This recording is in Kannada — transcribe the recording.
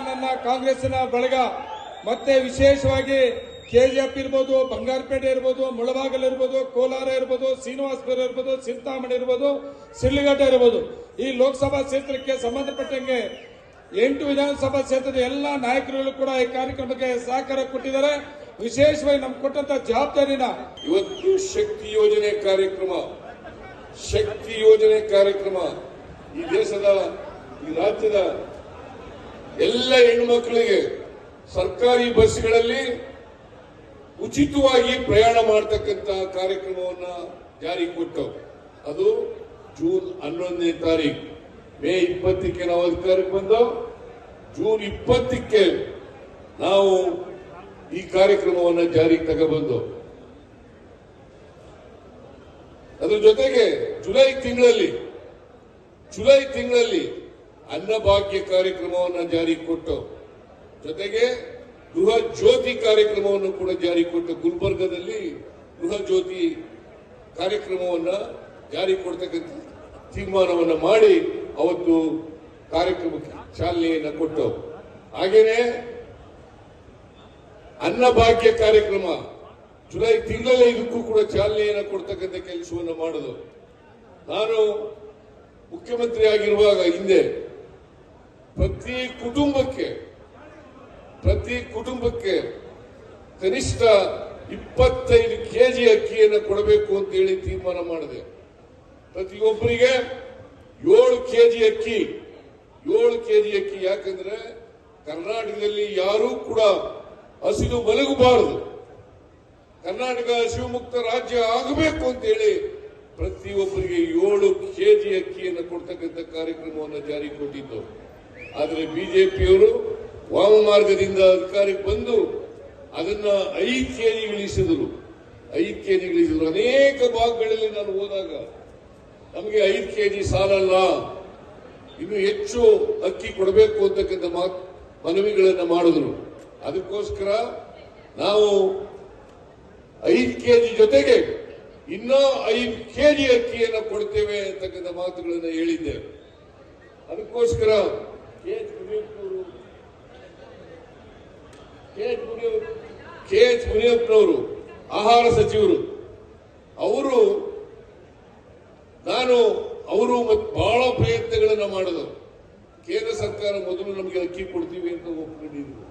ನನ್ನ ಕಾಂಗ್ರೆಸ್ಸಿನ ಬಳಗ ಮತ್ತೆ ವಿಶೇಷವಾಗಿ ಕೆಜಿಎಫ್ ಇರ್ಬೋದು, ಬಂಗಾರಪೇಟೆ ಇರ್ಬೋದು, ಮುಳಬಾಗಲ್ ಇರ್ಬೋದು, ಕೋಲಾರ ಇರ್ಬೋದು, ಶ್ರೀನಿವಾಸಪುರ ಇರ್ಬೋದು, ಚಿಂತಾಮಣಿ ಇರ್ಬೋದು, ಶಿಡ್ಲಘಟ್ಟ ಇರ್ಬೋದು, ಈ ಲೋಕಸಭಾ ಕ್ಷೇತ್ರಕ್ಕೆ ಸಂಬಂಧಪಟ್ಟಂಗೆ 8 ವಿಧಾನಸಭಾ ಕ್ಷೇತ್ರದ ಎಲ್ಲ ನಾಯಕರುಗಳು ಕೂಡ ಈ ಕಾರ್ಯಕ್ರಮಕ್ಕೆ ಸಹಕಾರ ಕೊಟ್ಟಿದ್ದಾರೆ. ವಿಶೇಷವಾಗಿ ನಮ್ಗೆ ಕೊಟ್ಟಂತ ಜವಾಬ್ದಾರಿನ ಇವತ್ತು ಶಕ್ತಿ ಯೋಜನೆ ಕಾರ್ಯಕ್ರಮ ಈ ದೇಶದ ಈ ರಾಜ್ಯದ ಎಲ್ಲ ಹೆಣ್ಣುಮಕ್ಕಳಿಗೆ ಸರ್ಕಾರಿ ಬಸ್ಗಳಲ್ಲಿ ಉಚಿತವಾಗಿ ಪ್ರಯಾಣ ಮಾಡತಕ್ಕಂತ ಕಾರ್ಯಕ್ರಮವನ್ನ ಜಾರಿ ಕೊಟ್ಟು ಅದು ಜೂನ್ 11ನೇ ತಾರೀಕು. ಮೇ 20ಕ್ಕೆ ನಾವು ಅಧಿಕಾರಕ್ಕೆ ಬಂದು ಜೂನ್ 20ಕ್ಕೆ ನಾವು ಈ ಕಾರ್ಯಕ್ರಮವನ್ನು ಜಾರಿಗೆ ತಗೊಬಂದು ಅದ್ರ ಜೊತೆಗೆ ಜುಲೈ ತಿಂಗಳಲ್ಲಿ ಅನ್ನಭಾಗ್ಯ ಕಾರ್ಯಕ್ರಮವನ್ನು ಜಾರಿ ಕೊಟ್ಟು ಜೊತೆಗೆ ಗೃಹ ಜ್ಯೋತಿ ಕಾರ್ಯಕ್ರಮವನ್ನು ಕೂಡ ಜಾರಿ ಕೊಟ್ಟು ಗುಲ್ಬರ್ಗದಲ್ಲಿ ಗೃಹ ಜ್ಯೋತಿ ಕಾರ್ಯಕ್ರಮವನ್ನು ಜಾರಿ ಕೊಡ್ತಕ್ಕಂಥ ತೀರ್ಮಾನವನ್ನು ಮಾಡಿ ಅವತ್ತು ಕಾರ್ಯಕ್ರಮಕ್ಕೆ ಚಾಲನೆಯನ್ನು ಕೊಟ್ಟು ಹಾಗೇನೆ ಅನ್ನಭಾಗ್ಯ ಕಾರ್ಯಕ್ರಮ ಜುಲೈ ತಿಂಗಳಲ್ಲಿ ಇದಕ್ಕೂ ಕೂಡ ಚಾಲನೆಯನ್ನು ಕೊಡ್ತಕ್ಕಂಥ ಕೆಲಸವನ್ನು ಮಾಡೋದು. ನಾನು ಮುಖ್ಯಮಂತ್ರಿ ಆಗಿರುವಾಗ ಹಿಂದೆ ಪ್ರತಿ ಕುಟುಂಬಕ್ಕೆ ಕನಿಷ್ಠ 25 ಕೆಜಿ ಅಕ್ಕಿಯನ್ನು ಕೊಡಬೇಕು ಅಂತ ಹೇಳಿ ತೀರ್ಮಾನ ಮಾಡಿದೆ. ಪ್ರತಿಯೊಬ್ಬರಿಗೆ 7 ಕೆಜಿ ಅಕ್ಕಿ. ಯಾಕಂದ್ರೆ ಕರ್ನಾಟಕದಲ್ಲಿ ಯಾರೂ ಕೂಡ ಹಸಿದು ಮಲಗಬಾರದು, ಕರ್ನಾಟಕ ಹಸಿವು ಮುಕ್ತ ರಾಜ್ಯ ಆಗಬೇಕು ಅಂತ ಹೇಳಿ ಪ್ರತಿಯೊಬ್ಬರಿಗೆ 7 ಕೆಜಿ ಅಕ್ಕಿಯನ್ನು ಕೊಡ್ತಕ್ಕಂಥ ಕಾರ್ಯಕ್ರಮವನ್ನು ಜಾರಿ ಕೊಟ್ಟಿದ್ದು. ಆದರೆ ಬಿಜೆಪಿಯವರು ವಾಮಮಾರ್ಗದಿಂದ ಅಧಿಕಾರಕ್ಕೆ ಬಂದು ಅದನ್ನ 5 ಕೆಜಿಗಳಿಸಿದರು. ಅನೇಕ ಭಾಗಗಳಲ್ಲಿ ನಾನು ಹೋದಾಗ ನಮಗೆ 5 ಕೆಜಿ ಸಾಲಲ್ಲ, ಇನ್ನು ಹೆಚ್ಚು ಅಕ್ಕಿ ಕೊಡಬೇಕು ಅಂತಕ್ಕಂಥ ಮನವಿಗಳನ್ನು ಮಾಡಿದ್ರು. ಅದಕ್ಕೋಸ್ಕರ ನಾವು 5 ಕೆಜಿ ಜೊತೆಗೆ ಇನ್ನೂ 5 ಕೆಜಿ ಅಕ್ಕಿಯನ್ನು ಕೊಡ್ತೇವೆ ಅಂತಕ್ಕಂಥ ಮಾತುಗಳನ್ನು ಹೇಳಿದ್ದೇವೆ. ಅದಕ್ಕೋಸ್ಕರ ಕೆ ಎಚ್ ಮುನಿಯಪ್ಪನವರು ಆಹಾರ ಸಚಿವರು ಅವರು ಬಹಳ ಪ್ರಯತ್ನಗಳನ್ನು ಮಾಡಿದರು. ಕೇಂದ್ರ ಸರ್ಕಾರ ಮೊದಲು ನಮಗೆ ಅಕ್ಕಿ ಕೊಡ್ತೀವಿ ಅಂತ ಒಪ್ಕೊಂಡಿದ್ರು.